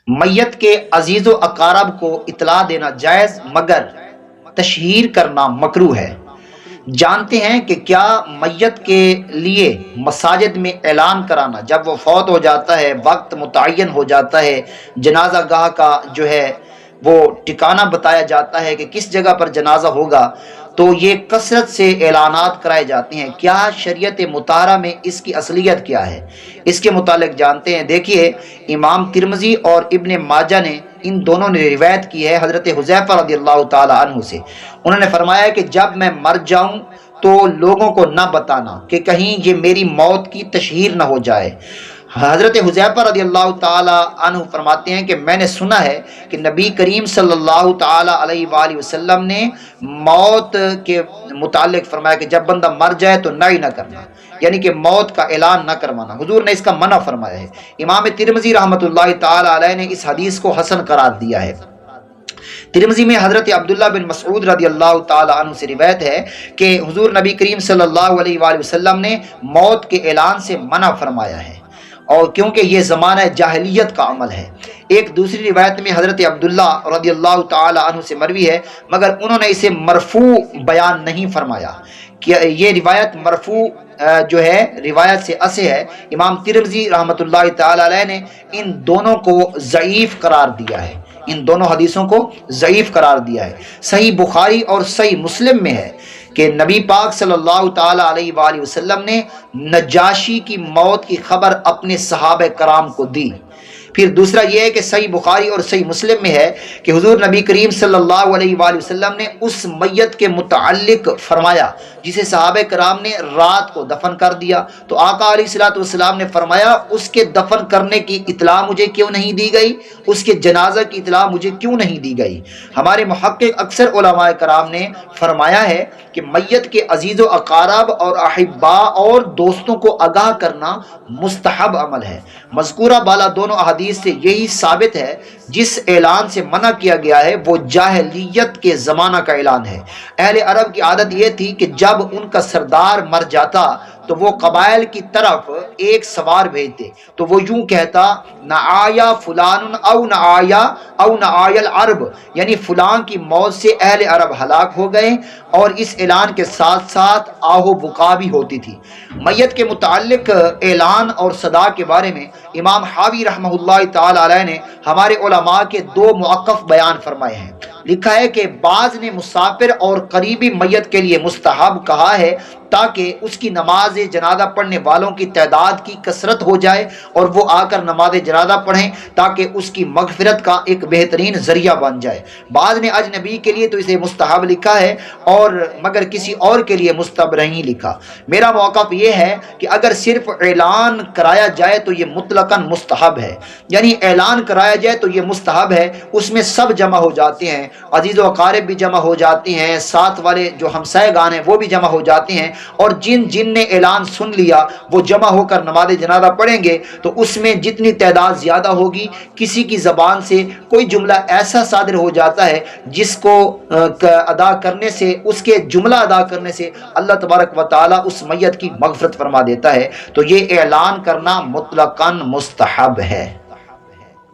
میت کے عزیز و اقارب کو اطلاع دینا جائز مگر تشہیر کرنا مکروہ ہے۔ جانتے ہیں کہ کیا میت کے لیے مساجد میں اعلان کرانا جب وہ فوت ہو جاتا ہے، وقت متعین ہو جاتا ہے، جنازہ گاہ کا جو ہے وہ ٹھکانہ بتایا جاتا ہے کہ کس جگہ پر جنازہ ہوگا، تو یہ کثرت سے اعلانات کرائے جاتے ہیں، کیا شریعت مطہرہ میں اس کی اصلیت کیا ہے؟ اس کے متعلق جانتے ہیں۔ دیکھیے، امام ترمذی اور ابن ماجہ نے ان دونوں نے روایت کی ہے حضرت حذیفہ رضی اللہ تعالی عنہ سے۔ انہوں نے فرمایا کہ جب میں مر جاؤں تو لوگوں کو نہ بتانا کہ کہیں یہ میری موت کی تشہیر نہ ہو جائے۔ حضرت حذیفہ رضی اللہ تعالی عنہ فرماتے ہیں کہ میں نے سنا ہے کہ نبی کریم صلی اللہ تعالی علیہ وآلہ وسلم نے موت کے متعلق فرمایا کہ جب بندہ مر جائے تو نہ ہی نہ کرنا، یعنی کہ موت کا اعلان نہ کروانا، حضور نے اس کا منع فرمایا ہے۔ امام ترمذی رحمۃ اللہ تعالی علیہ نے اس حدیث کو حسن قرار دیا ہے۔ ترمذی میں حضرت عبداللہ بن مسعود رضی اللہ تعالی عنہ سے روایت ہے کہ حضور نبی کریم صلی اللہ علیہ وآلہ وسلم نے موت کے اعلان سے منع فرمایا ہے، اور کیونکہ یہ زمانہ جاہلیت کا عمل ہے۔ ایک دوسری روایت میں حضرت عبداللہ رضی اللہ تعالی عنہ سے مروی ہے، مگر انہوں نے اسے مرفوع بیان نہیں فرمایا کہ یہ روایت مرفوع جو ہے روایت سے اصح ہے۔ امام ترمذی رحمۃ اللہ تعالی علیہ نے ان دونوں کو ضعیف قرار دیا ہے، ان دونوں حدیثوں کو ضعیف قرار دیا ہے۔ صحیح بخاری اور صحیح مسلم میں ہے کہ نبی پاک صلی اللہ تعالی علیہ وآلہ وسلم نے نجاشی کی موت کی خبر اپنے صحابہ کرام کو دی۔ پھر دوسرا یہ ہے کہ صحیح بخاری اور صحیح مسلم میں ہے کہ حضور نبی کریم صلی اللہ علیہ وآلہ وسلم نے اس میت کے متعلق فرمایا جسے صحابہ کرام نے رات کو دفن کر دیا، تو آقا علیہ الصلوۃ والسلام نے فرمایا اس کے دفن کرنے کی اطلاع مجھے کیوں نہیں دی گئی، اس کے جنازہ کی اطلاع مجھے کیوں نہیں دی گئی؟ ہمارے محقق اکثر علماء کرام نے فرمایا ہے کہ میت کے عزیز و اقارب اور احباء اور دوستوں کو آگاہ کرنا مستحب عمل ہے۔ مذکورہ بالا دونوں احادیث سے یہی ثابت ہے، جس اعلان سے منع کیا گیا ہے وہ جاہلیت کے زمانہ کا اعلان ہے۔ اہل عرب کی عادت یہ تھی کہ جب ان کا سردار مر جاتا تو وہ قبائل کی طرف ایک سوار بھیجتے، تو وہ یوں کہتا نہ آیا فلان او نہ آیا او نہ آیا العرب، یعنی فلان کی موت سے اہل عرب ہلاک ہو گئے، اور اس اعلان کے ساتھ ساتھ آہو بکا بھی ہوتی تھی۔ میت کے متعلق اعلان اور صدا کے بارے میں امام حاوی رحمہ اللہ تعالی علیہ نے ہمارے علماء کے دو موقف بیان فرمائے ہیں۔ لکھا ہے کہ بعض نے مسافر اور قریبی میت کے لیے مستحب کہا ہے تاکہ اس کی نماز جنازہ پڑھنے والوں کی تعداد کی کثرت ہو جائے اور وہ آ کر نماز جنازہ پڑھیں تاکہ اس کی مغفرت کا ایک بہترین ذریعہ بن جائے۔ بعض نے اجنبی کے لیے تو اسے مستحب لکھا ہے اور مگر کسی اور کے لیے مستحب نہیں لکھا۔ میرا موقف یہ ہے کہ اگر صرف اعلان کرایا جائے تو یہ مطلقاً مستحب ہے، یعنی اعلان کرایا جائے تو یہ مستحب ہے، اس میں سب جمع ہو جاتے ہیں، عزیز و اقارب بھی جمع ہو جاتے ہیں، ساتھ والے جو ہمسائے گان ہیں وہ بھی جمع ہو جاتے ہیں، اور جن نے اعلان سن لیا وہ جمع ہو کر نماز جنازہ پڑھیں گے، تو اس میں جتنی تعداد زیادہ ہوگی کسی کی زبان سے کوئی جملہ ایسا صادر ہو جاتا ہے جس کو ادا کرنے سے، اس کے جملہ ادا کرنے سے اللہ تبارک و تعالی اس میت کی مغفرت فرما دیتا ہے، تو یہ اعلان کرنا مطلقاً مستحب ہے۔